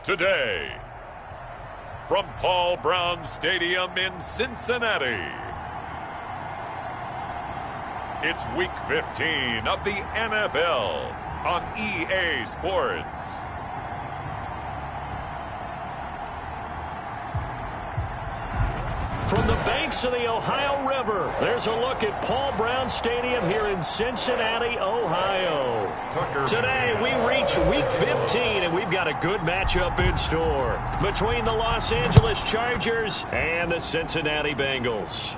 today. From Paul Brown Stadium in Cincinnati, it's Week 15 of the NFL on EA Sports. From the banks of the Ohio River, there's a look at Paul Brown Stadium here in Cincinnati, Ohio. Today, we reach Week 15, and we've got a good matchup in store between the Los Angeles Chargers and the Cincinnati Bengals.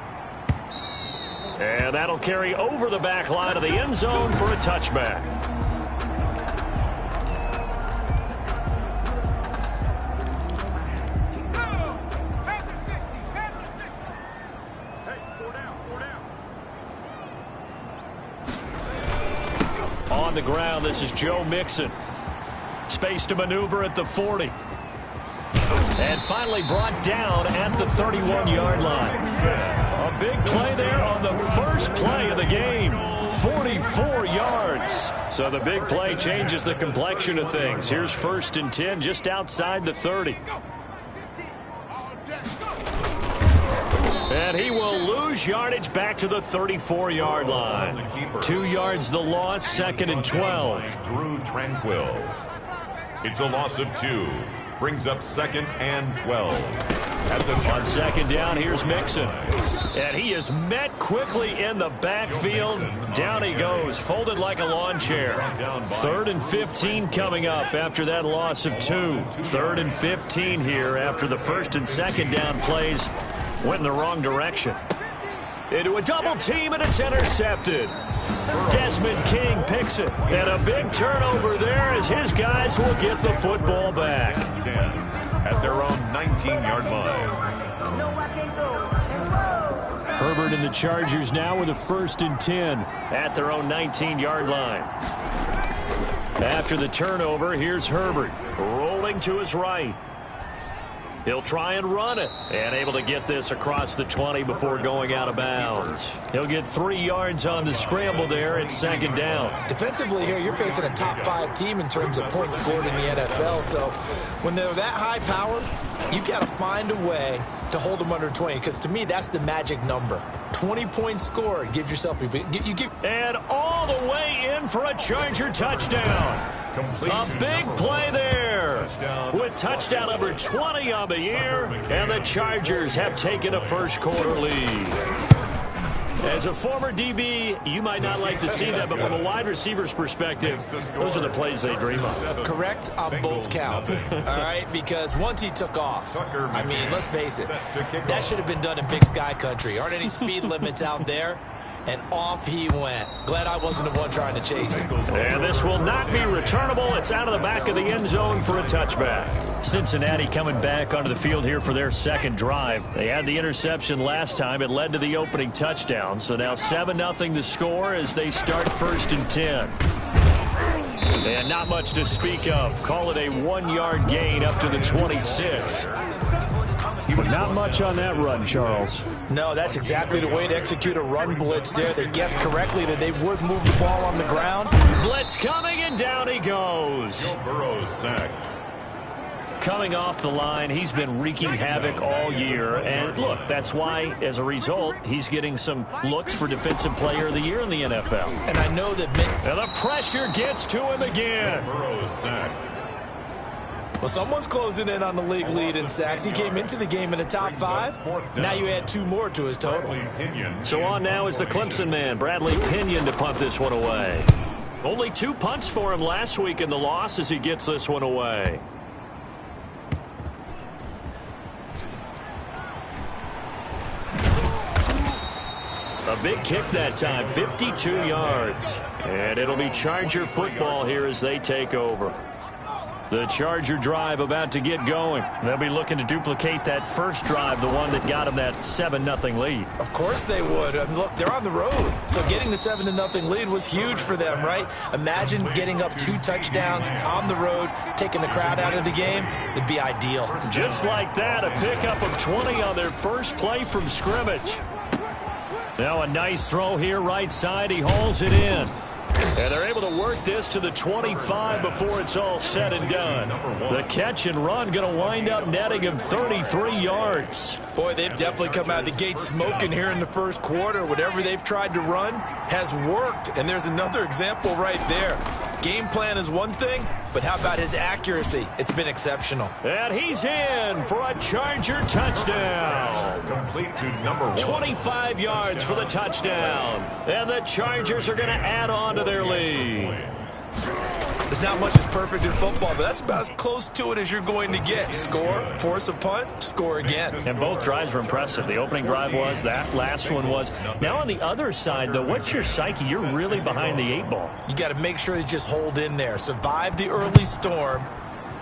And that'll carry over the back line of the end zone for a touchback. On the ground, this is Joe Mixon. Space to maneuver at the 40. And finally brought down at the 31-yard line. A big play there on the first play of the game. 44 yards. So the big play changes the complexion of things. Here's 1st and 10 just outside the 30. And he will lose yardage back to the 34-yard line. 2 yards the loss, 2nd and 12. Drew Tranquill. It's a loss of 2. Brings up 2nd and 12. On 2nd down, here's Mixon. And he is met quickly in the backfield. Down he goes, folded like a lawn chair. 3rd and 15 coming up after that loss of 2. 3rd and 15 here after the 1st and 2nd down plays went in the wrong direction. Into a double team, and it's intercepted. Desmond King picks it. And a big turnover there as his guys will get the football back. 10 at their own 19-yard line. Herbert and the Chargers now with a 1st and 10 at their own 19-yard line. After the turnover, here's Herbert rolling to his right. He'll try and run it, and able to get this across the 20 before going out of bounds. He'll get 3 yards on the scramble there at 2nd down. Defensively here, you're facing a top 5 team in terms of points scored in the NFL, so when they're that high power, you got to find a way to hold them under 20, because to me, that's the magic number. 20 points scored gives yourself and all the way in for a Charger touchdown. A big play there with touchdown number 20 on the year, and the Chargers have taken a first-quarter lead. As a former DB, you might not like to see that, but from a wide receiver's perspective, those are the plays they dream of. Correct on both counts, all right? Because once he took off, I mean, let's face it, that should have been done in Big Sky Country. Aren't any speed limits out there? And off he went. Glad I wasn't the one trying to chase it. And this will not be returnable. It's out of the back of the end zone for a touchback. Cincinnati coming back onto the field here for their 2nd drive. They had the interception last time. It led to the opening touchdown. So now 7-0 the score as they start 1st and 10. And not much to speak of. Call it a 1-yard gain up to the 26. But not much on that run, Charles. No, that's exactly the way to execute a run blitz there. They guessed correctly that they would move the ball on the ground. Blitz coming, and down he goes. Joe Burrow's sacked. Coming off the line, he's been wreaking havoc all year. And look, that's why, as a result, he's getting some looks for Defensive Player of the Year in the NFL. And I know that... And the pressure gets to him again. Joe Burrow's sacked. Well, someone's closing in on the league lead in sacks. He came into the game in the top 5. Now you add 2 more to his total. So on now is the Clemson man, Bradley Pinion, to punt this one away. Only 2 punts for him last week in the loss as he gets this one away. A big kick that time, 52 yards. And it'll be Charger football here as they take over. The Charger drive about to get going. They'll be looking to duplicate that first drive, the one that got them that 7-0 lead. Of course they would. I mean, look, they're on the road. So getting the 7-0 lead was huge for them, right? Imagine getting up 2 touchdowns on the road, taking the crowd out of the game. It'd be ideal. Just like that, a pickup of 20 on their first play from scrimmage. Now a nice throw here right side. He hauls it in. And they're able to work this to the 25 before it's all said and done. The catch and run going to wind up netting him 33 yards. Boy, they've definitely come out of the gate smoking here in the first quarter. Whatever they've tried to run has worked. And there's another example right there. Game plan is one thing, but how about his accuracy? It's been exceptional. And he's in for a Charger touchdown. Complete to number 1. 25 yards for the touchdown. And the Chargers are going to add on to their lead. There's not much that's perfect in football, but that's about as close to it as you're going to get. Score, force a punt, score again. And both drives were impressive. The opening drive was, that last one was. Now on the other side, though, what's your psyche? You're really behind the 8 ball. You got to make sure you just hold in there. Survive the early storm,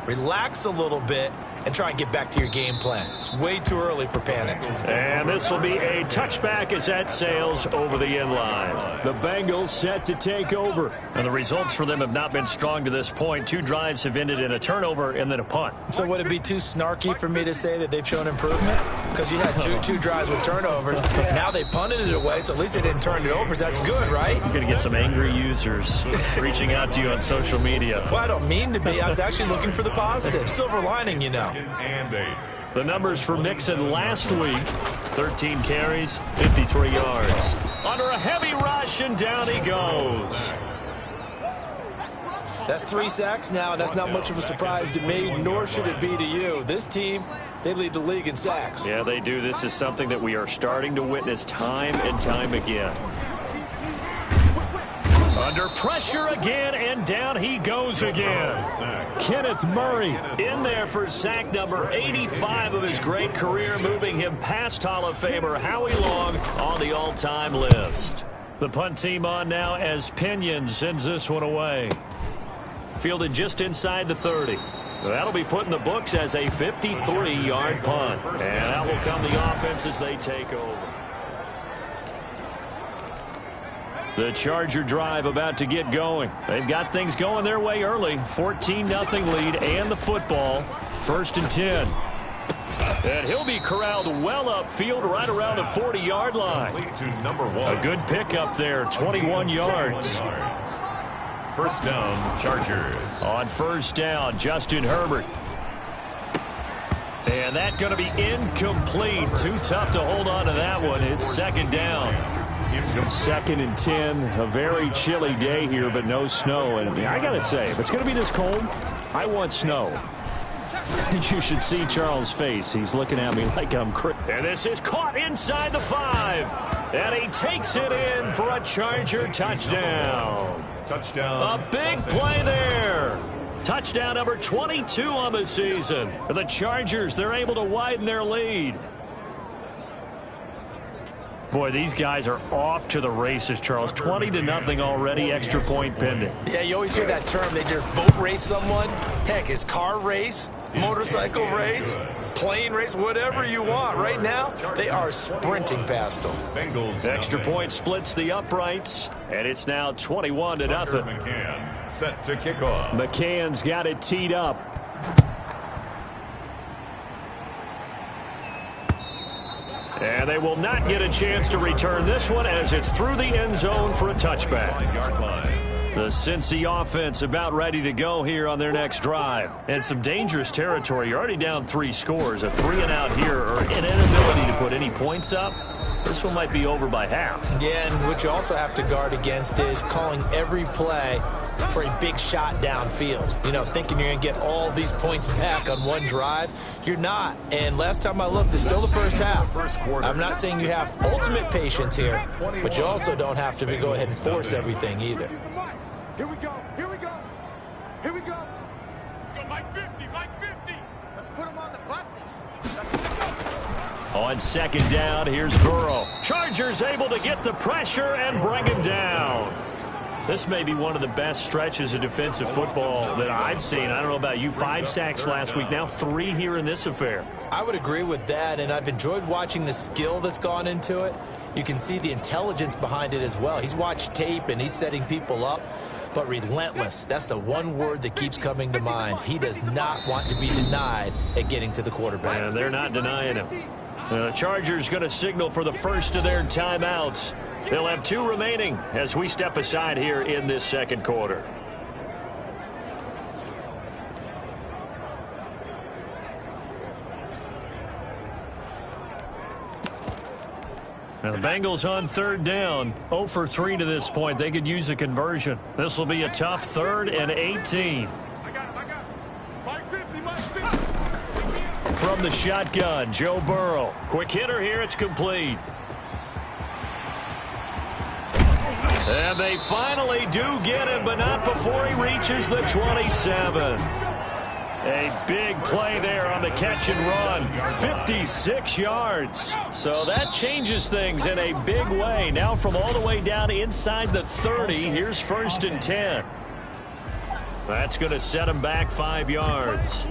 relax a little bit, and try and get back to your game plan. It's way too early for panic. And this will be a touchback as that sails over the end line. The Bengals set to take over. And the results for them have not been strong to this point. 2 drives have ended in a turnover and then a punt. So would it be too snarky for me to say that they've shown improvement? Because you had two drives with turnovers. Now they punted it away, so at least they didn't turn it over. So that's good, right? You're going to get some angry users reaching out to you on social media. Well, I don't mean to be. I was actually looking for the positive. Silver lining, you know. And 8. The numbers for Mixon last week, 13 carries, 53 yards. Under a heavy rush, and down he goes. That's 3 sacks now, and that's not much of a surprise to me, nor should it be to you. This team, they lead the league in sacks. Yeah, they do. This is something that we are starting to witness time and time again. Under pressure again, and down he goes again. Kenneth Murray in there for sack number 85 of his great career, moving him past Hall of Famer Howie Long on the all-time list. The punt team on now as Pinion sends this one away. Fielded just inside the 30. That'll be put in the books as a 53-yard punt. And that will come the offense as they take over. The Charger drive about to get going. They've got things going their way early. 14-0 lead and the football. 1st and 10. And he'll be corralled well upfield right around the 40-yard line. To number 1. A good pickup there, 21 yards. First down, Chargers. On first down, Justin Herbert. And that's going to be incomplete. Too tough to hold on to that one. It's 2nd down. 2nd and 10, a very chilly day here, but no snow. And I got to say, if it's going to be this cold, I want snow. You should see Charles' face. He's looking at me like I'm crazy. And this is caught inside the 5. And he takes it in for a Charger touchdown. Touchdown. A big play there. Touchdown number 22 on the season. The Chargers, they're able to widen their lead. Boy, these guys are off to the races, Charles. 20-0 already, extra point pending. Yeah, you always hear that term. They just boat race someone. Heck, it's car race, motorcycle race, plane race, whatever you want. Right now, they are sprinting past them. Bengals. Extra point splits the uprights, and it's now 21-0. McCann set to kick off. McCann's got it teed up. And they will not get a chance to return this one as it's through the end zone for a touchback. The Cincy offense about ready to go here on their next drive. And some dangerous territory. You're already down 3 scores. A 3-and-out here or an inability to put any points up. This one might be over by half. Yeah, and what you also have to guard against is calling every play for a big shot downfield. You know, thinking you're going to get all these points back on one drive. You're not. And last time I looked, it's still the first half. I'm not saying you have ultimate patience here, but you also don't have to go ahead and force everything either. Here we go. Here we go. Here we go. Let's go, Mike 50. Mike 50. Let's put him on the buses. On 2nd down, here's Burrow. Chargers able to get the pressure and bring him down. This may be one of the best stretches of defensive football that I've seen. I don't know about you. 5 sacks last week, now 3 here in this affair. I would agree with that, and I've enjoyed watching the skill that's gone into it. You can see the intelligence behind it as well. He's watched tape, and he's setting people up. But relentless, that's the one word that keeps coming to mind. He does not want to be denied at getting to the quarterback. And they're not denying him. The Chargers going to signal for the first of their timeouts. They'll have 2 remaining as we step aside here in this second quarter. Now the Bengals on 3rd down, 0 for 3 to this point. They could use a conversion. This will be a tough 3rd and 18. From the shotgun, Joe Burrow. Quick hitter here, it's complete. And they finally do get him, but not before he reaches the 27. A big play there on the catch and run. 56 yards. So that changes things in a big way. Now from all the way down inside the 30, here's 1st and 10. That's going to set him back 5 yards.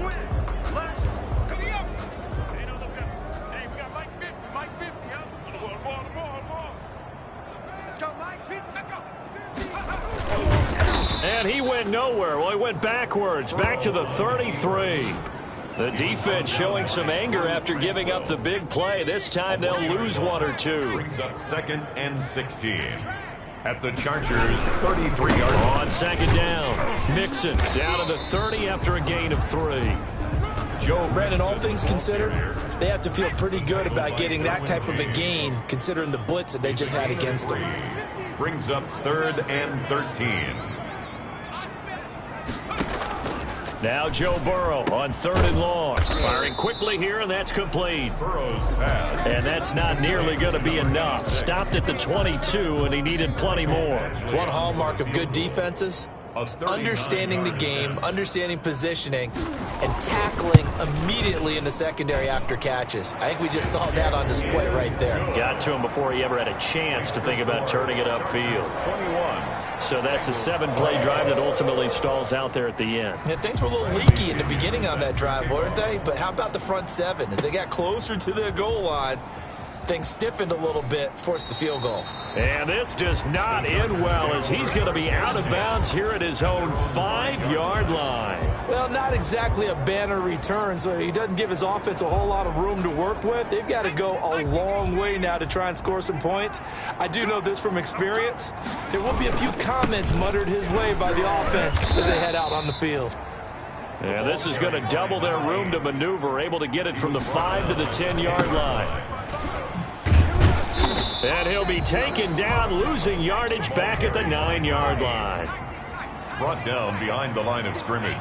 And he went nowhere. Well, he went backwards, back to the 33. The defense showing some anger after giving up the big play. This time they'll lose 1 or 2. Brings up 2nd and 16. At the Chargers' 33-yard line. On 2nd down, Mixon down to the 30 after a gain of 3. Joe Brandon, all things considered, they have to feel pretty good about getting that type of a gain considering the blitz that they just had against them. Brings up 3rd and 13. Now Joe Burrow on 3rd and long. Firing quickly here, and that's complete. Burrow's pass. And that's not nearly going to be enough. Stopped at the 22, and he needed plenty more. One hallmark of good defenses is understanding the game, understanding positioning, and tackling immediately in the secondary after catches. I think we just saw that on display right there. Got to him before he ever had a chance to think about turning it upfield. 21. So that's a 7-play drive that ultimately stalls out there at the end. Yeah, things were a little leaky in the beginning on that drive, weren't they? But how about the front 7? As they got closer to the goal line, things stiffened a little bit, forced the field goal. And this does not end well as he's going to be out of bounds here at his own 5-yard line. Well, not exactly a banner return, so he doesn't give his offense a whole lot of room to work with. They've got to go a long way now to try and score some points. I do know this from experience. There will be a few comments muttered his way by the offense as they head out on the field. And this is going to double their room to maneuver, able to get it from the 5 to the 10-yard line. And he'll be taken down, losing yardage back at the 9-yard line. Brought down behind the line of scrimmage.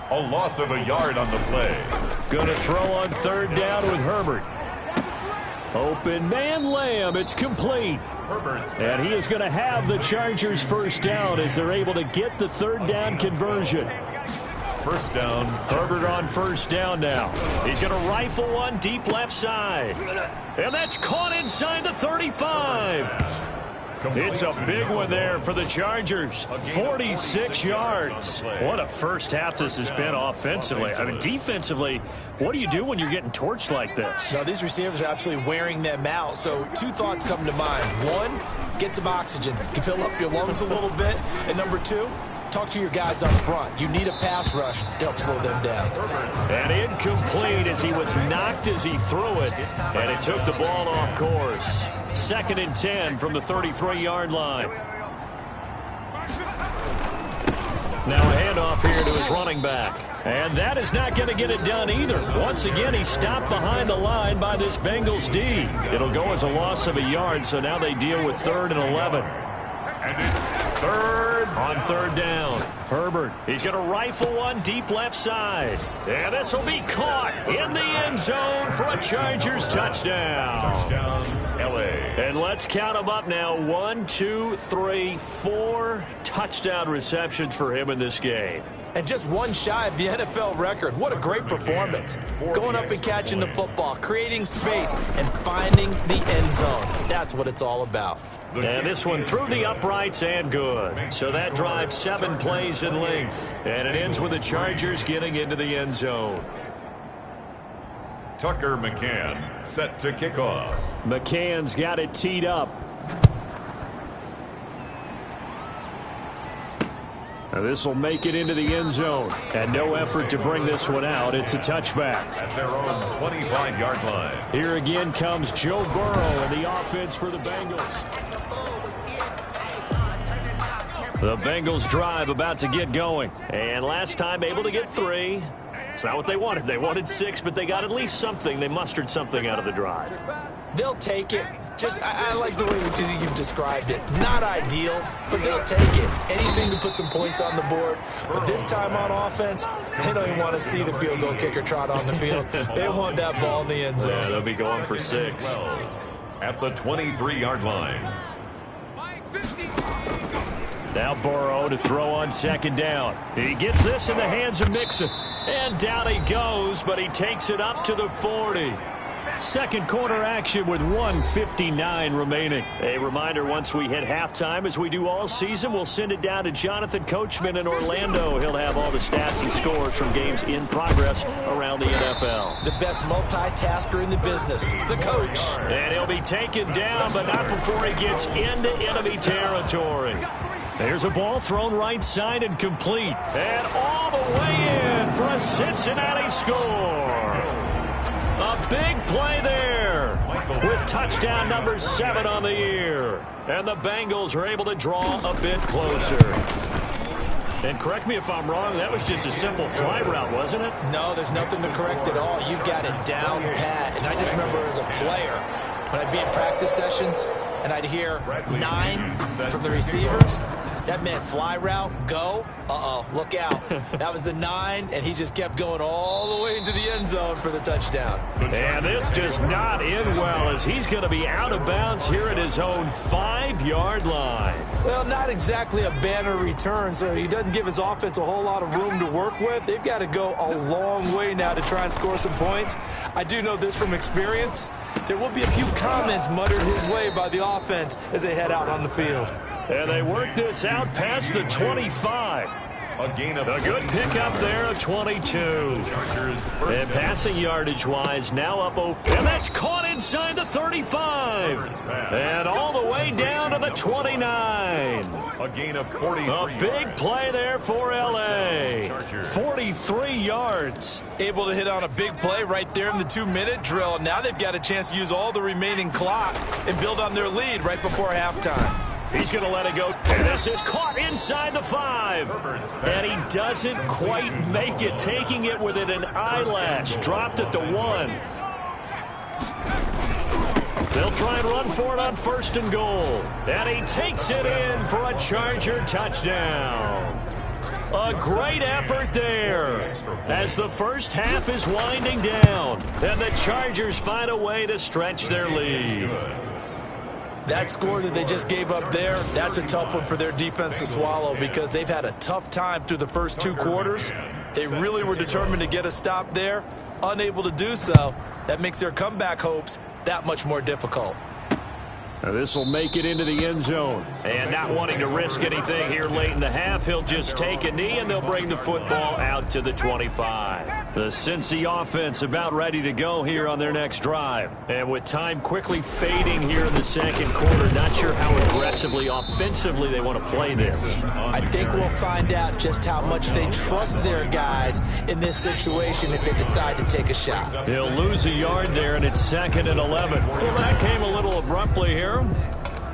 A loss of a yard on the play. Going to throw on 3rd down with Herbert. Open man Lamb. It's complete. And he is going to have the Chargers 1st down as they're able to get the 3rd down conversion. 1st down. Herbert on 1st down now. He's going to rifle one deep left side. And that's caught inside the 35. It's a big one there for the Chargers. 46 yards. What a first half this has been offensively. I mean, defensively, what do you do when you're getting torched like this? Now, these receivers are absolutely wearing them out. So 2 thoughts come to mind. 1, get some oxygen. You can fill up your lungs a little bit. And number 2, talk to your guys up front. You need a pass rush to help slow them down. And incomplete as he was knocked as he threw it. And it took the ball off course. 2nd and 10 from the 33-yard line. Now a handoff here to his running back. And that is not going to get it done either. Once again, he stopped behind the line by this Bengals D. It'll go as a loss of a yard, so now they deal with 3rd and 11. And it's 3rd on 3rd down. Herbert, he's going to rifle one deep left side. And this will be caught in the end zone for a Chargers touchdown. Touchdown, L.A. And let's count them up now. 1, 2, 3, 4 touchdown receptions for him in this game. And just one shy of the NFL record. What a great performance. Going up and catching the football, creating space, and finding the end zone. That's what it's all about. And this one through the uprights and good. So that drives 7 plays in length. And it ends with the Chargers getting into the end zone. Tucker McCann set to kick off. McCann's got it teed up. This will make it into the end zone. And no effort to bring this one out. It's a touchback. At their own 25-yard line. Here again comes Joe Burrow in the offense for the Bengals. The Bengals drive about to get going. And last time able to get 3. It's not what they wanted. They wanted 6, but they got at least something. They mustered something out of the drive. They'll take it. I like the way you've described it. Not ideal, but they'll take it. Anything to put some points on the board. But this time on offense, they don't even want to see the field goal kicker trot on the field. They want that ball in the end zone. Yeah, they'll be going for 6. At the 23-yard line. Now Burrow to throw on second down. He gets this in the hands of Mixon. And down he goes, but he takes it up to the 40. Second quarter action with 1:59 remaining. A reminder, once we hit halftime, as we do all season, we'll send it down to Jonathan Coachman in Orlando. He'll have all the stats and scores from games in progress around the NFL. The best multitasker in the business, the coach. And he'll be taken down, but not before he gets into enemy territory. There's a ball thrown right side and complete. And all the way in for a Cincinnati score. A big play there with touchdown number 7 on the year. And the Bengals are able to draw a bit closer. And correct me if I'm wrong, that was just a simple fly route, wasn't it? No, there's nothing to correct at all. You've got it down pat. And I just remember as a player, when I'd be in practice sessions and I'd hear 9 from the receivers, that meant fly route, go. Uh-oh, look out. That was the 9, and he just kept going all the way into the end zone for the touchdown. And this does not end well, as he's going to be out of bounds here at his own 5-yard line. Well, not exactly a banner return, so he doesn't give his offense a whole lot of room to work with. They've got to go a long way now to try and score some points. I do know this from experience. There will be a few comments muttered his way by the offense as they head out on the field. And they work this out past the 25. A gain of a good pickup there of 22. And passing yardage-wise, now up open. And that's caught inside the 35. And all the way down to the 29. A gain of 43. A big play there for L.A. 43 yards. Able to hit on a big play right there in the 2-minute drill. Now they've got a chance to use all the remaining clock and build on their lead right before halftime. He's going to let it go. And this is caught inside the 5. And he doesn't quite make it. Taking it within an eyelash. Dropped at the 1. They'll try and run for it on 1st and goal. And he takes it in for a Charger touchdown. A great effort there as the first half is winding down. And the Chargers find a way to stretch their lead. That score that they just gave up there, that's a tough one for their defense to swallow because they've had a tough time through the first 2 quarters. They really were determined to get a stop there, unable to do so. That makes their comeback hopes that much more difficult. This will make it into the end zone. And not wanting to risk anything here late in the half, he'll just take a knee and they'll bring the football out to the 25. The Cincy offense about ready to go here on their next drive. And with time quickly fading here in the second quarter, not sure how aggressively, offensively they want to play this. I think we'll find out just how much they trust their guys in this situation if they decide to take a shot. He'll lose a yard there, and it's 2nd and 11. Well, that came a little abruptly here.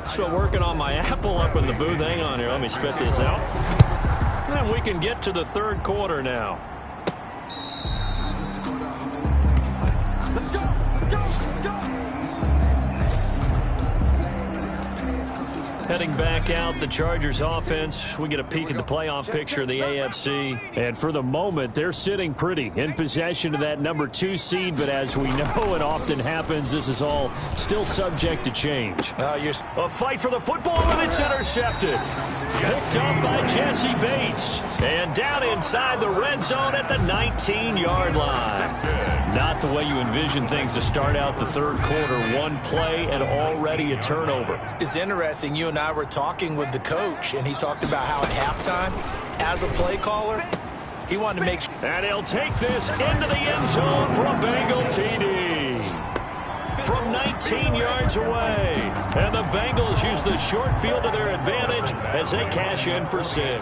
So working on my apple up in the booth. Hang on here. Let me spit this out. And we can get to the third quarter now. Let's go! Let's go! Let's go! Heading back out, the Chargers offense. We get a peek at the playoff picture of the AFC. And for the moment, they're sitting pretty in possession of that number 2 seed. But as we know, it often happens, this is all still subject to change. A fight for the football, and it's intercepted. Picked up by Jesse Bates. And down inside the red zone at the 19-yard line. Not the way you envision things to start out the third quarter. One play and already a turnover. It's interesting. You and I were talking with the coach, and he talked about how at halftime, as a play caller, he wanted to make sure. And he'll take this into the end zone for a Bengal TD. From 19 yards away. And the Bengals use the short field to their advantage as they cash in for 6.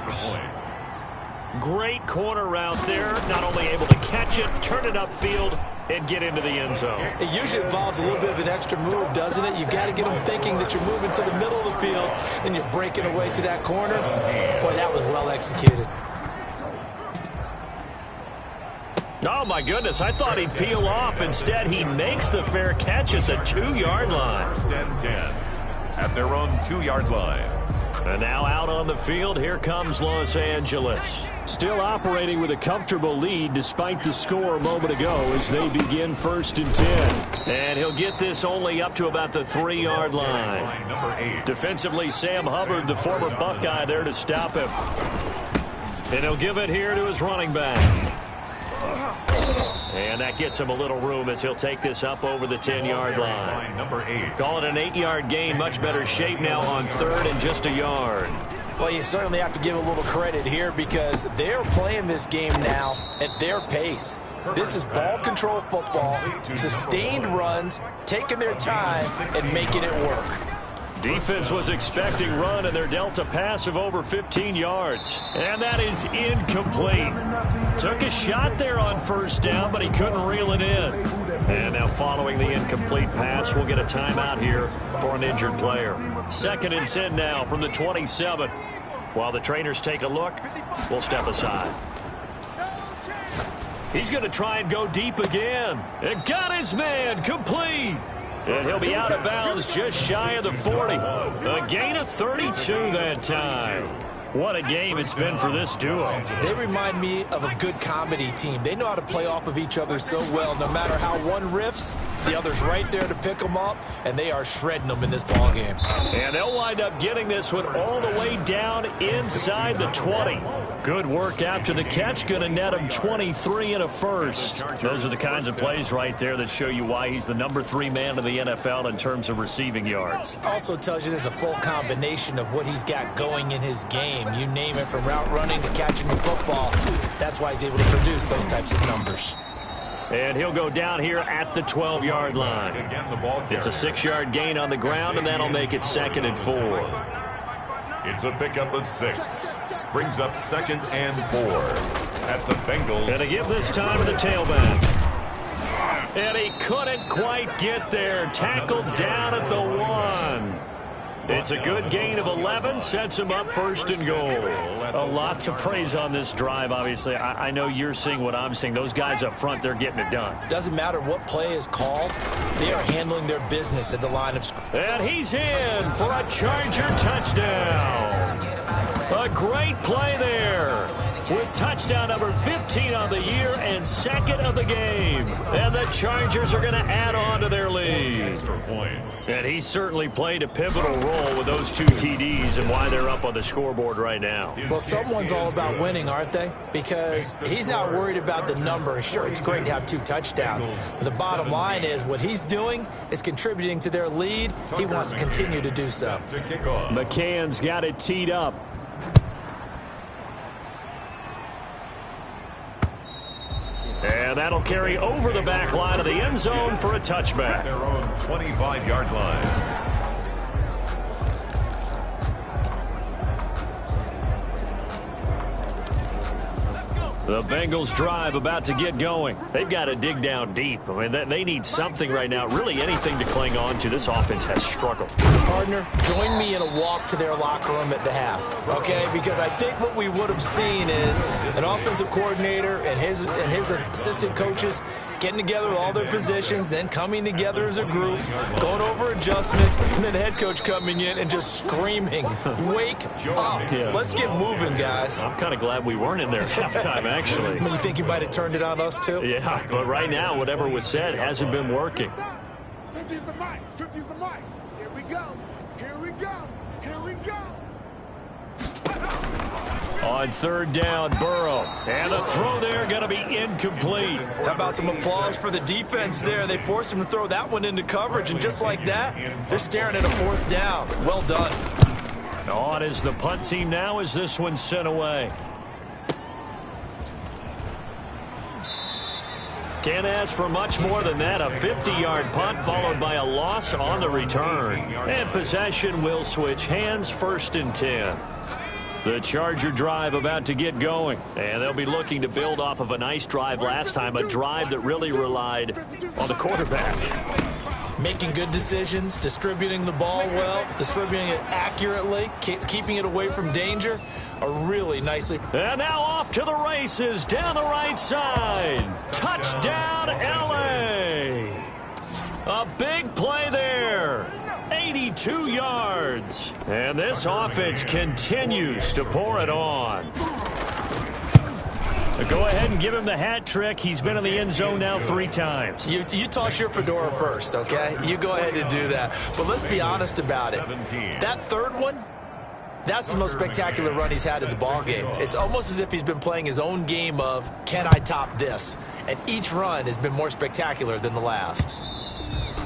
Great corner route there. Not only able to catch it, turn it upfield, and get into the end zone. It usually involves a little bit of an extra move, doesn't it? You got to get them thinking that you're moving to the middle of the field and you're breaking away to that corner. Boy, that was well executed. Oh, my goodness. I thought he'd peel off. Instead, he makes the fair catch at the 2-yard line. First and 10 at their own 2-yard line. And now out on the field, here comes Los Angeles. Still operating with a comfortable lead despite the score a moment ago as they begin 1st and 10. And he'll get this only up to about the 3-yard line. Number 8. Defensively, Sam Hubbard, the former Buckeye, there to stop him. And he'll give it here to his running back. And that gets him a little room as he'll take this up over the 10-yard line. Number 8. Call it an 8-yard gain. Much better shape now on 3rd and just a yard. Well, you certainly have to give a little credit here because they're playing this game now at their pace. This is ball control football, sustained runs, taking their time, and making it work. Defense was expecting run, and they're dealt a pass of over 15 yards. And that is incomplete. Took a shot there on 1st down, but he couldn't reel it in. And now following the incomplete pass, we'll get a timeout here for an injured player. 2nd and 10 now from the 27. While the trainers take a look, we'll step aside. He's going to try and go deep again. And got his man complete. And he'll be out of bounds just shy of the 40. A gain of 32 that time. What a game it's been for this duo. They remind me of a good comedy team. They know how to play off of each other so well. No matter how one riffs, the other's right there to pick them up, and they are shredding them in this ball game. And they'll wind up getting this one all the way down inside the 20. Good work after the catch. Going to net him 23 and a first. Those are the kinds of plays right there that show you why he's the number 3 man in the NFL in terms of receiving yards. Also tells you there's a full combination of what he's got going in his game. You name it, from route running to catching the football. That's why he's able to produce those types of numbers. And he'll go down here at the 12-yard line. It's a 6-yard gain on the ground, and that'll make it 2nd and 4. It's a pickup of 6. Brings up 2nd and 4 at the Bengals. And to give this time to the tailback. And he couldn't quite get there. Tackled down at the 1. It's a good gain of 11, sets him up 1st and goal. A lot to praise on this drive, obviously. I know you're seeing what I'm seeing. Those guys up front, they're getting it done. Doesn't matter what play is called. They are handling their business at the line of scrimmage. And he's in for a Charger touchdown. A great play there. With touchdown number 15 on the year and 2nd of the game. And the Chargers are going to add on to their lead. And he certainly played a pivotal role with those 2 TDs and why they're up on the scoreboard right now. Well, someone's all about winning, aren't they? Because he's not worried about the number. Sure, it's great to have 2 touchdowns. But the bottom line is what he's doing is contributing to their lead. He wants to continue to do so. McCann's got it teed up. And that'll carry over the back line of the end zone for a touchback. Their own 25-yard line. The Bengals drive about to get going. They've got to dig down deep. I mean, they need something right now, really anything to cling on to. This offense has struggled. Partner, join me in a walk to their locker room at the half, okay? Because I think what we would have seen is an offensive coordinator and his assistant coaches getting together with all their positions, then coming together as a group, going over adjustments, and then the head coach coming in and just screaming, wake up. Yeah. Let's get moving, guys. I'm kind of glad we weren't in there at halftime, actually. You think you might have turned it on us, too? Yeah, but right now, whatever was said hasn't been working. 50's the mic. 50's the mic. Here we go. Here we go. Here we go. On 3rd down, Burrow. And the throw there going to be incomplete. How about some applause for the defense there? They forced him to throw that one into coverage, and just like that, they're staring at a 4th down. Well done. On is the punt team now as this one's sent away. Can't ask for much more than that. A 50-yard punt followed by a loss on the return. And possession will switch hands, 1st and 10. The Charger drive about to get going. And they'll be looking to build off of a nice drive last time, a drive that really relied on the quarterback. Making good decisions, distributing the ball well, distributing it accurately, keeping it away from danger. A really nicely. And now off to the races down the right side. Touchdown, LA. A big play there. 82 yards. And this offense continues to pour it on. Go ahead and give him the hat trick. He's been in the end zone now 3 times. You toss your fedora first, okay? You go ahead and do that. But let's be honest about it. That third one, that's the most spectacular run he's had in the ballgame. It's almost as if he's been playing his own game of, can I top this? And each run has been more spectacular than the last.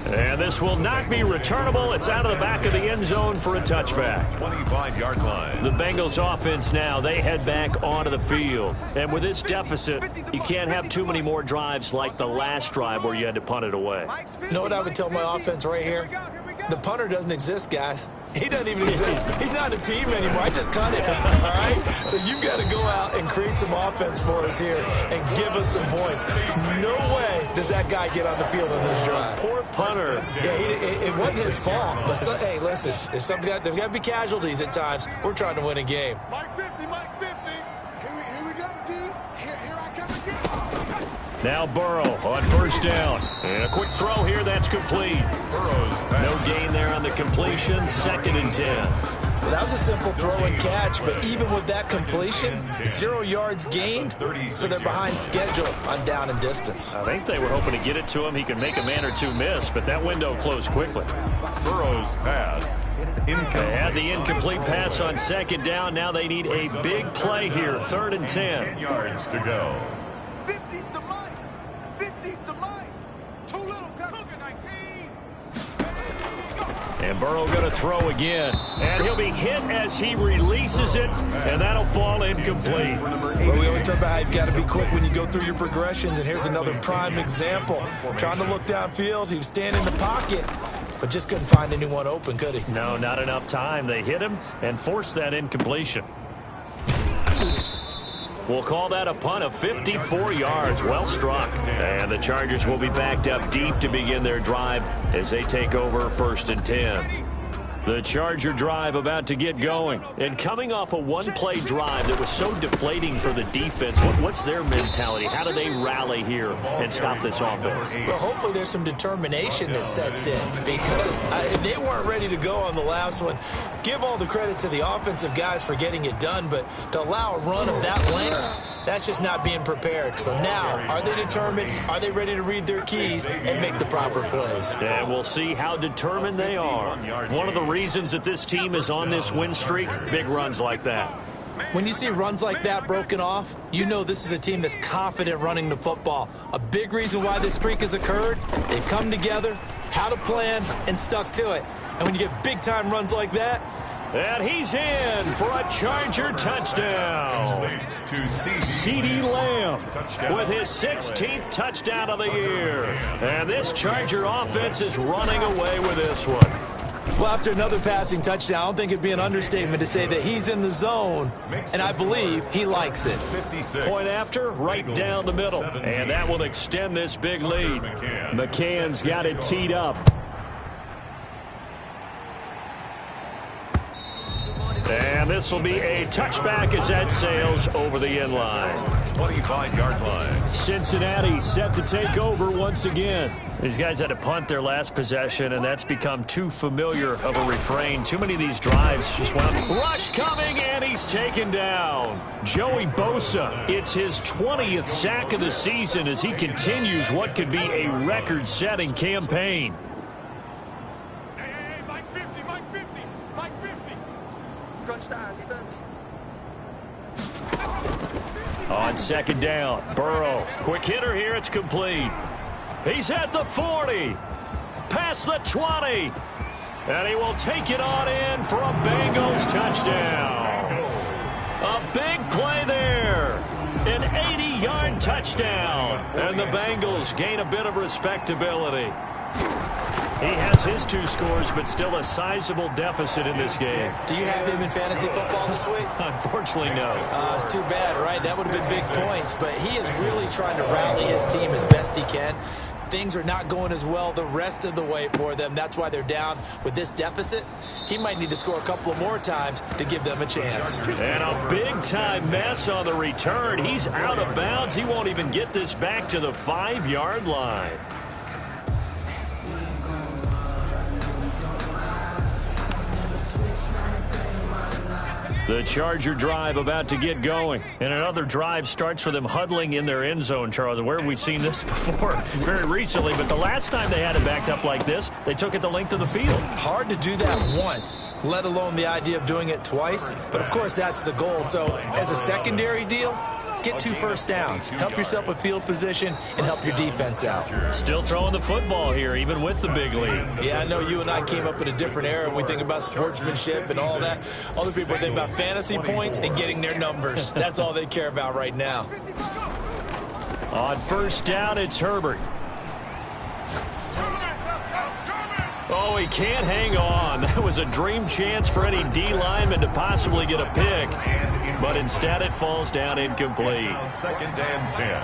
And this will not be returnable. It's out of the back of the end zone for a touchback. 25-yard line. The Bengals offense now, they head back onto the field. And with this deficit, you can't have too many more drives like the last drive where you had to punt it away. You know what I would tell my offense right here? The punter doesn't exist, guys. He doesn't even exist. He's not a team anymore. I just cut him, all right? So you've got to go out and create some offense for us here and give us some points. No way does that guy get on the field on this drive. Poor punter. Yeah, it wasn't his fault. But, hey, listen, there's got to be casualties at times. We're trying to win a game. Mike 50, Mike 50. Here we go, dude. Here I come again. Now Burrow on first down. And a quick throw here, that's complete. Burrow's pass. No gain there on the completion, 2nd and 10. Well, that was a simple throw and catch, but even with that completion, 0 yards gained, so they're behind schedule on down and distance. I think they were hoping to get it to him. He could make a man or two miss, but that window closed quickly. Burrow's pass. They had the incomplete pass on 2nd down. Now they need a big play here, 3rd and 10. 10 yards to go. 50's the Mike. 50's the Mike. Too little, Cougar 19. And Burrow going to throw again. And he'll be hit as he releases it, and that'll fall incomplete. Well, we always talk about how you've got to be quick when you go through your progressions, and here's another prime example. Trying to look downfield, he was standing in the pocket, but just couldn't find anyone open, could he? No, not enough time. They hit him and forced that incompletion. We'll call that a punt of 54 yards. Well struck. And the Chargers will be backed up deep to begin their drive as they take over 1st and 10. The Charger drive about to get going. And coming off a one-play drive that was so deflating for the defense, what's their mentality? How do they rally here and stop this offense? Well, hopefully there's some determination that sets in, because they weren't ready to go on the last one. Give all the credit to the offensive guys for getting it done, but to allow a run of that length, that's just not being prepared. So now, are they determined? Are they ready to read their keys and make the proper plays? And we'll see how determined they are. One of the reasons that this team is on this win streak, big runs like that. When you see runs like that broken off, you know this is a team that's confident running the football. A big reason why this streak has occurred, they've come together, had a plan, and stuck to it. And when you get big-time runs like that, and he's in for a Charger touchdown. CeeDee Lamb with his 16th touchdown of the year. And this Charger offense is running away with this one. Well, after another passing touchdown, I don't think it'd be an understatement to say that he's in the zone, and I believe he likes it. Point after, right down the middle. And that will extend this big lead. McCann's got it teed up. And this will be a touchback as that sails over the end line. 25-yard line. Cincinnati set to take over once again. These guys had to punt their last possession, and that's become too familiar of a refrain. Too many of these drives just went up. Rush coming, and he's taken down. Joey Bosa, it's his 20th sack of the season as he continues what could be a record-setting campaign. Hey, Mike 50, Mike 50, Mike 50. Crunch time, defense. On 2nd down, Burrow. Quick hitter here, it's complete. He's at the 40, past the 20, and he will take it on in for a Bengals touchdown. A big play there, an 80-yard touchdown, and the Bengals gain a bit of respectability. He has his 2 scores, but still a sizable deficit in this game. Do you have him in fantasy football this week? Unfortunately, no. It's too bad, right? That would have been big points, but he is really trying to rally his team as best he can. Things are not going as well the rest of the way for them. That's why they're down with this deficit. He might need to score a couple of more times to give them a chance. And a big-time mess on the return. He's out of bounds. He won't even get this back to the 5-yard line. The Charger drive about to get going. And another drive starts with them huddling in their end zone, Charles. Where have we seen this before? Very recently, but the last time they had it backed up like this, they took it the length of the field. Hard to do that once, let alone the idea of doing it twice. But, of course, that's the goal. So, as a secondary deal, get 2 first downs. Help yourself with field position and help your defense out. Still throwing the football here, even with the big lead. Yeah, I know you and I came up in a different era when we think about sportsmanship and all that. Other people think about fantasy points and getting their numbers. That's all they care about right now. On first down, it's Herbert. Oh, he can't hang on. That was a dream chance for any D lineman to possibly get a pick. But instead it falls down incomplete. 2nd and 10.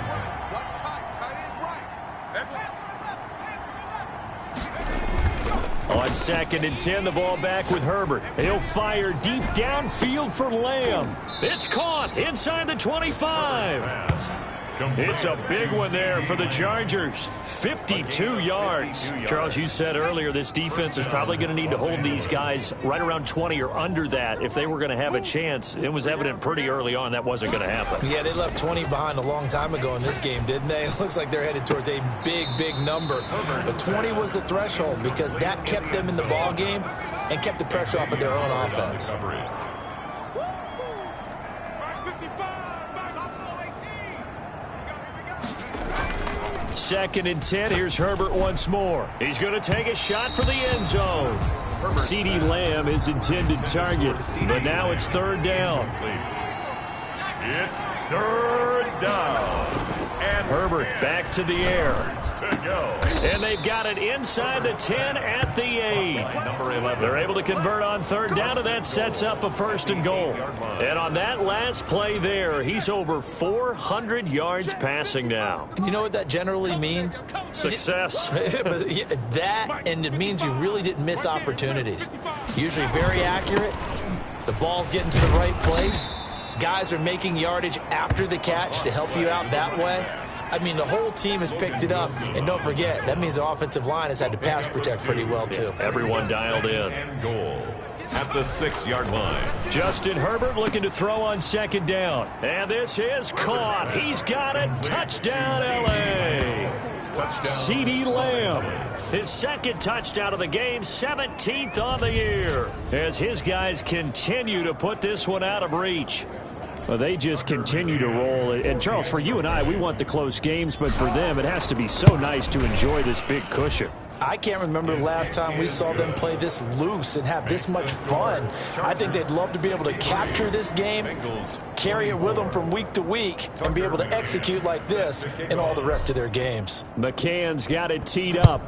On 2nd and 10, the ball back with Herbert. He'll fire deep downfield for Lamb. It's caught inside the 25. It's a big one there for the Chargers. 52 yards. Charles, you said earlier this defense is probably going to need to hold these guys right around 20 or under that if they were going to have a chance. It was evident pretty early on that wasn't going to happen. Yeah, they left 20 behind a long time ago in this game, didn't they? It looks like they're headed towards a big, big number. But 20 was the threshold because that kept them in the ball game and kept the pressure off of their own offense. 2nd and 10. Here's Herbert once more. He's going to take a shot for the end zone. CeeDee Lamb is intended target, but now it's 3rd down. It's 3rd down. And Herbert back to the air. To go. And they've got it inside the 10 at the 8. Number 11. They're able to convert on 3rd down, and that sets up a 1st and goal. And on that last play there, he's over 400 yards passing now. And you know what that generally means? Success. That, and it means you really didn't miss opportunities. Usually very accurate. The ball's getting to the right place. Guys are making yardage after the catch to help you out that way. I mean, the whole team has picked it up. And don't forget, that means the offensive line has had to pass protect pretty well, too. Everyone dialed in. And goal at the 6-yard line. Justin Herbert looking to throw on 2nd down. And this is caught. He's got it. Touchdown, L.A. CeeDee Lamb. His 2nd touchdown of the game, 17th on the year. As his guys continue to put this one out of reach. Well, they just continue to roll. And, Charles, for you and I, we want the close games, but for them, it has to be so nice to enjoy this big cushion. I can't remember the last time we saw them play this loose and have this much fun. I think they'd love to be able to capture this game, carry it with them from week to week, and be able to execute like this in all the rest of their games. McCann's got it teed up.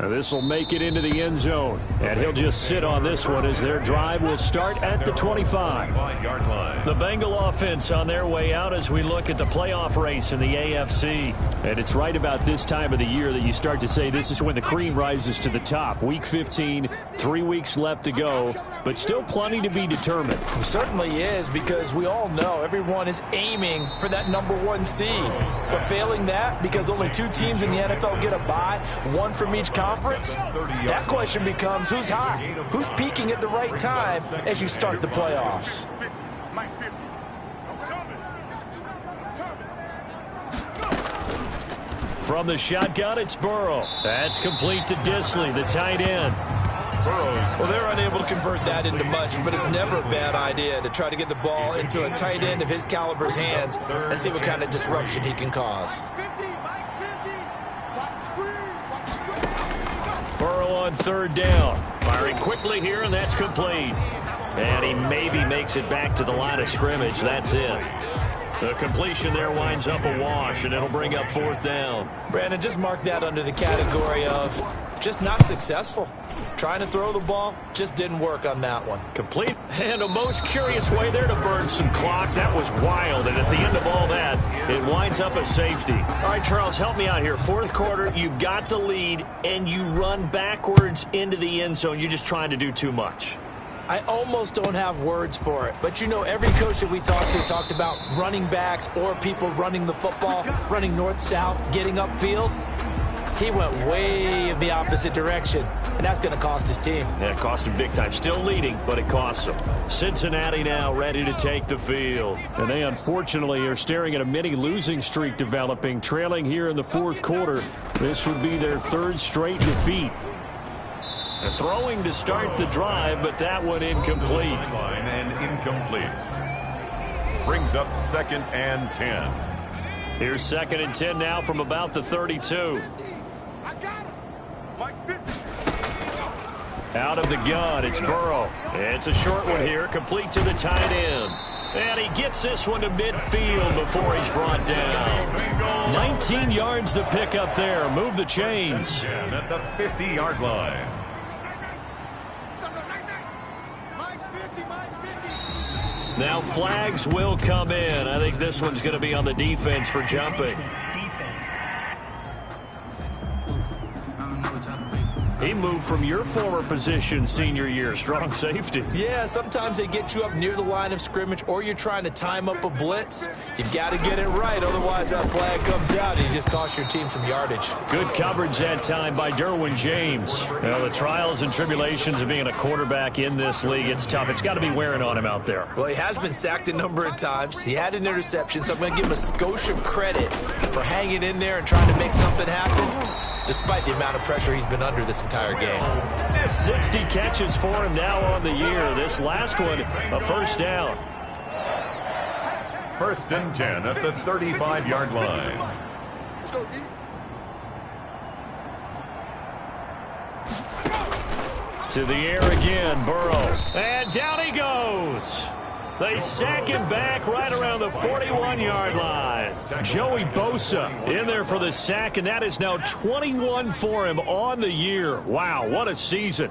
This will make it into the end zone, and he'll just sit on this one as their drive will start at the 25. The Bengal offense on their way out as we look at the playoff race in the AFC. And it's right about this time of the year that you start to say this is when the cream rises to the top. Week 15, 3 weeks left to go, but still plenty to be determined. It certainly is, because we all know everyone is aiming for that #1 seed. But failing that, because only 2 teams in the NFL get a bye, 1 from each conference, that question becomes who's hot? Who's peaking at the right time as you start the playoffs? From the shotgun, it's Burrow. That's complete to Disley, the tight end. Well, they're unable to convert that into much, but it's never a bad idea to try to get the ball into a tight end of his caliber's hands and see what kind of disruption he can cause. Burrow on 3rd down. Firing quickly here, and that's complete. And he maybe makes it back to the line of scrimmage. That's it. The completion there winds up a wash, and it'll bring up 4th down. Brandon, just mark that under the category of just not successful. Trying to throw the ball, just didn't work on that one. Complete, and a most curious way there to burn some clock. That was wild, and at the end of all that, it winds up a safety. All right, Charles, help me out here. 4th quarter, you've got the lead, and you run backwards into the end zone. You're just trying to do too much. I almost don't have words for it. But, you know, every coach that we talk to talks about running backs or people running the football, running north-south, getting upfield. He went way in the opposite direction, and that's going to cost his team. Yeah, it cost him big time. Still leading, but it costs him. Cincinnati now ready to take the field. And they, unfortunately, are staring at a mini losing streak developing, trailing here in the 4th quarter. This would be their 3rd straight defeat. They're throwing to start the drive, but that one incomplete. And incomplete. Brings up 2nd and 10. Here's 2nd and 10 now from about the 32. Out of the gun, it's Burrow. It's a short one here, complete to the tight end. And he gets this one to midfield before he's brought down. 19 yards to pick up there. Move the chains. At the 50-yard line. Now flags will come in. I think this one's going to be on the defense for jumping. He moved from your former position senior year, strong safety. Yeah, sometimes they get you up near the line of scrimmage or you're trying to time up a blitz. You got to get it right, otherwise that flag comes out and you just cost your team some yardage. Good coverage that time by Derwin James. Now, the trials and tribulations of being a quarterback in this league, it's tough. It's got to be wearing on him out there. Well, he has been sacked a number of times. He had an interception, so I'm going to give him a skosh of credit for hanging in there and trying to make something happen, despite the amount of pressure he's been under this entire game. 60 catches for him now on the year. This last one, a 1st down. 1st and 10 at the 35-yard line. Let's go, D. To the air again, Burrow. And down he goes. They sack him back right around the 41-yard line. Joey Bosa in there for the sack, and that is now 21 for him on the year. Wow, what a season.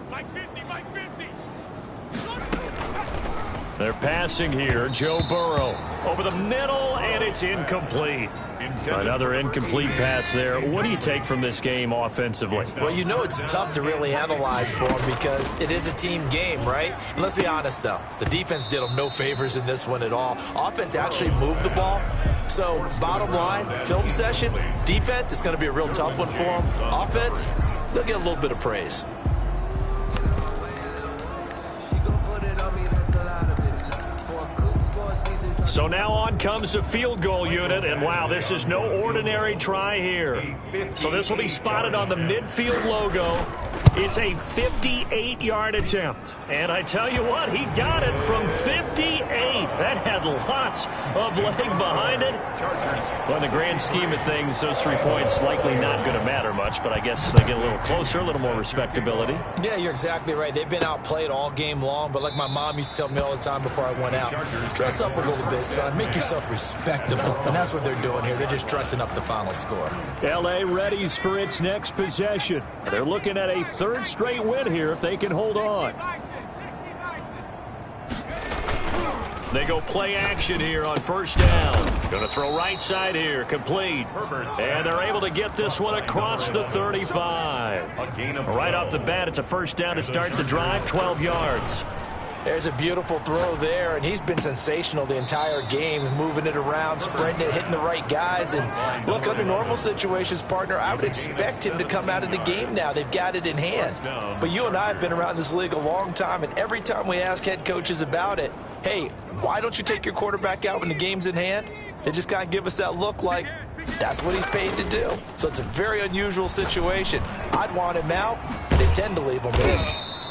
They're passing here. Joe Burrow over the middle, and it's incomplete. Another incomplete pass there. What do you take from this game offensively? Well, you know it's tough to really analyze for them because it is a team game, right? And let's be honest, though. The defense did them no favors in this one at all. Offense actually moved the ball. So, bottom line, film session, defense is going to be a real tough one for them. Offense, they'll get a little bit of praise. So now on comes the field goal unit, and wow, this is no ordinary try here. So this will be spotted on the midfield logo. It's a 58-yard attempt. And I tell you what, he got it from 58. That had lots of leg behind it. Well, in the grand scheme of things, those 3 points likely not going to matter much, but I guess they get a little closer, a little more respectability. Yeah, you're exactly right. They've been outplayed all game long, but like my mom used to tell me all the time before I went out, dress up a little bit, son. Make yourself respectable. And that's what they're doing here. They're just dressing up the final score. L.A. readies for its next possession. They're looking at a 3rd straight win here if they can hold on. They go play action here on 1st down. Going to throw right side here, complete. And they're able to get this one across the 35. Right off the bat, it's a 1st down to start the drive, 12 yards. There's a beautiful throw there, and he's been sensational the entire game, moving it around, spreading it, hitting the right guys. And look, under normal situations, partner, I would expect him to come out of the game now. They've got it in hand. But you and I have been around this league a long time, and every time we ask head coaches about it, hey, why don't you take your quarterback out when the game's in hand? They just kind of give us that look like that's what he's paid to do. So it's a very unusual situation. I'd want him out. They tend to leave him in.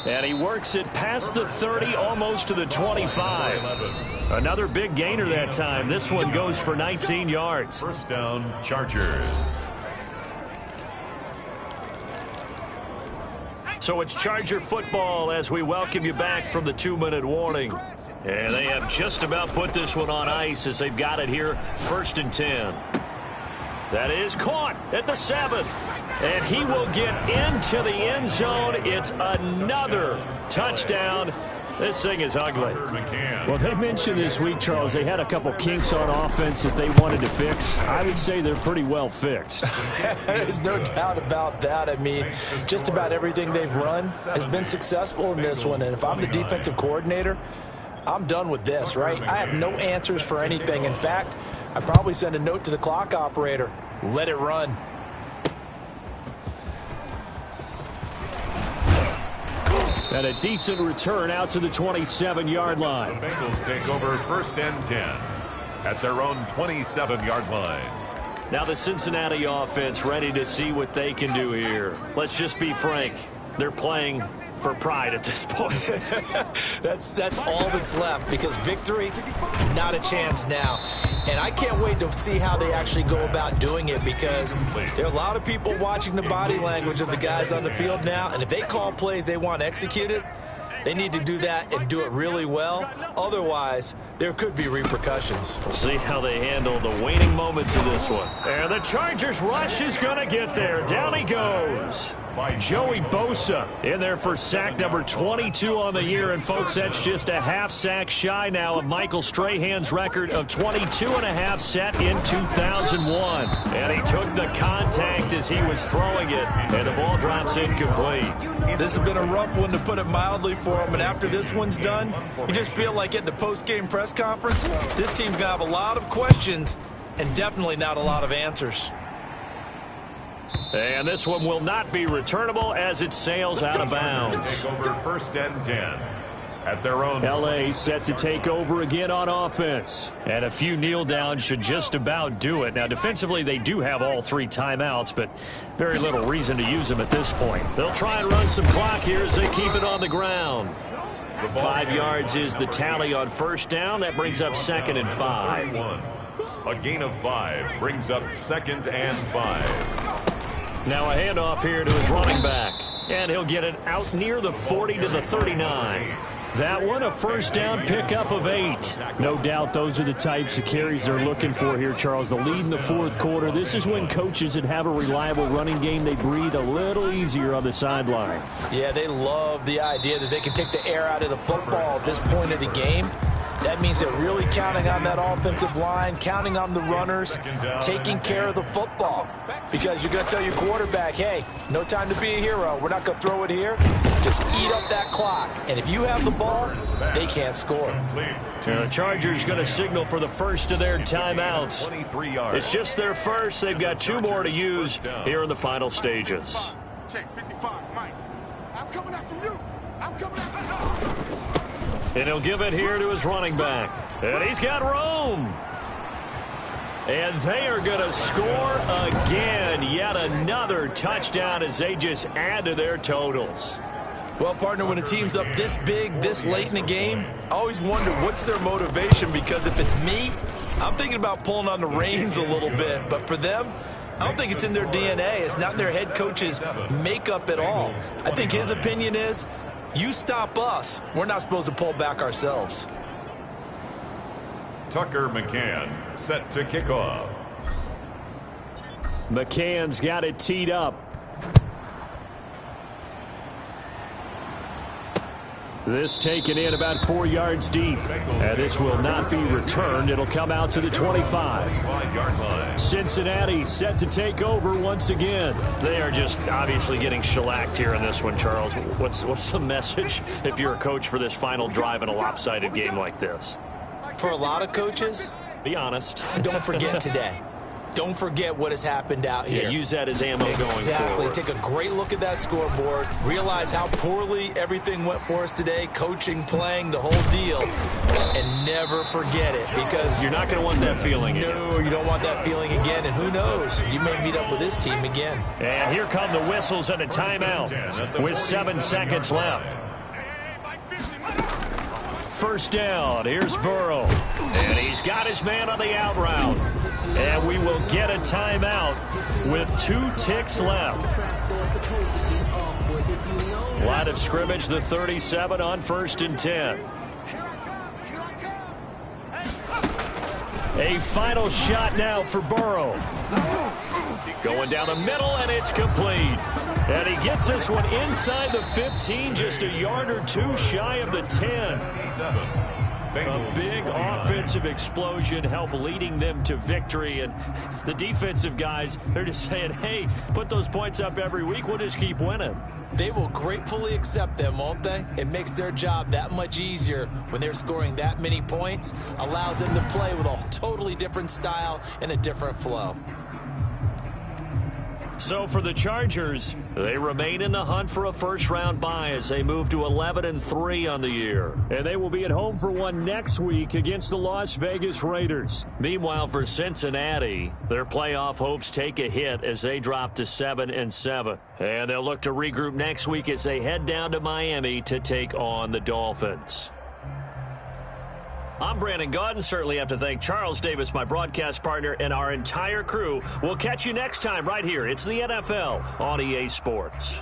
And he works it past the 30, almost to the 25. Another big gainer that time. This one goes for 19 yards. 1st down, Chargers. So it's Charger football as we welcome you back from the 2-minute warning. And they have just about put this one on ice as they've got it here, 1st and 10. That is caught at the 7. And he will get into the end zone. It's another touchdown. This thing is ugly. Well, they mentioned this week, Charles, they had a couple kinks on offense that they wanted to fix. I would say they're pretty well fixed. There's no doubt about that. I mean, just about everything they've run has been successful in this one. And if I'm the defensive coordinator, I'm done with this, right? I have no answers for anything. In fact, I'd probably send a note to the clock operator. Let it run. And a decent return out to the 27-yard line. The Bengals take over 1st and 10 at their own 27-yard line. Now the Cincinnati offense ready to see what they can do here. Let's just be frank. They're playing for pride at this point. That's all that's left, because victory, not a chance now. And I can't wait to see how they actually go about doing it, because there are a lot of people watching the body language of the guys on the field now, and if they call plays they want executed, they need to do that and do it really well. Otherwise, there could be repercussions. We'll see how they handle the waning moments of this one. And the Chargers rush is going to get there. Down he goes. Joey Bosa in there for sack number 22 on the year. And, folks, that's just a half sack shy now of Michael Strahan's record of 22.5 set in 2001. And he took the contact as he was throwing it, and the ball drops incomplete. This has been a rough one, to put it mildly, for him. And after this one's done, you just feel like at the post-game press conference, this team's going to have a lot of questions and definitely not a lot of answers. And this one will not be returnable as it sails out of bounds. Take over 1st and 10 at their own. L.A. set to take over again on offense. And a few kneel downs should just about do it. Now, defensively, they do have all 3 timeouts, but very little reason to use them at this point. They'll try and run some clock here as they keep it on the ground. 5 yards is the tally on 1st down. That brings up 2nd and 5. A gain of 5 brings up 2nd and 5. Now a handoff here to his running back. And he'll get it out near the 40 to the 39. That one a 1st down pickup of 8. No doubt those are the types of carries they're looking for here, Charles. The lead in the 4th quarter. This is when coaches that have a reliable running game, they breathe a little easier on the sideline. Yeah, they love the idea that they can take the air out of the football at this point of the game. That means they're really counting on that offensive line, counting on the runners, taking care of the football. Because you're going to tell your quarterback, hey, no time to be a hero. We're not going to throw it here. Just eat up that clock. And if you have the ball, they can't score. The Chargers going to signal for the first of their timeouts. It's just their first. They've got 2 more to use here in the final stages. Check 55, Mike. I'm coming after you. I'm coming after you. And he'll give it here to his running back. And he's got room. And they are going to score again. Yet another touchdown as they just add to their totals. Well, partner, when a team's up this big, this late in the game, I always wonder what's their motivation, because if it's me, I'm thinking about pulling on the reins a little bit. But for them, I don't think it's in their DNA. It's not in their head coach's makeup at all. I think his opinion is, you stop us, we're not supposed to pull back ourselves. Tucker McCann set to kick off. McCann's got it teed up. This taken in about 4 yards deep. And this will not be returned. It'll come out to the 25. Cincinnati set to take over once again. They are just obviously getting shellacked here in this one, Charles. What's the message if you're a coach for this final drive in a lopsided game like this? For a lot of coaches, be honest. Don't forget today. Don't forget what has happened out here. Yeah, use that as ammo going forward. Exactly. Take a great look at that scoreboard. Realize how poorly everything went for us today. Coaching, playing, the whole deal. And never forget it, because you're not going to want that feeling again. No, you don't want that feeling again. And who knows? You may meet up with this team again. And here come the whistles and a timeout with 7 seconds left. 1st down. Here's Burrow. And he's got his man on the out route. And we will get a timeout with 2 ticks left. Line of scrimmage, the 37 on 1st and 10. A final shot now for Burrow. Going down the middle, and it's complete. And he gets this one inside the 15, just a yard or two shy of the 10. A big offensive explosion helped leading them to victory. And the defensive guys, they're just saying, hey, put those points up every week. We'll just keep winning. They will gratefully accept them, won't they? It makes their job that much easier when they're scoring that many points. Allows them to play with a totally different style and a different flow. So for the Chargers, they remain in the hunt for a first-round bye as they move to 11-3 on the year. And they will be at home for one next week against the Las Vegas Raiders. Meanwhile, for Cincinnati, their playoff hopes take a hit as they drop to 7-7. And they'll look to regroup next week as they head down to Miami to take on the Dolphins. I'm Brandon Gaudin. Certainly have to thank Charles Davis, my broadcast partner, and our entire crew. We'll catch you next time right here. It's the NFL on EA Sports.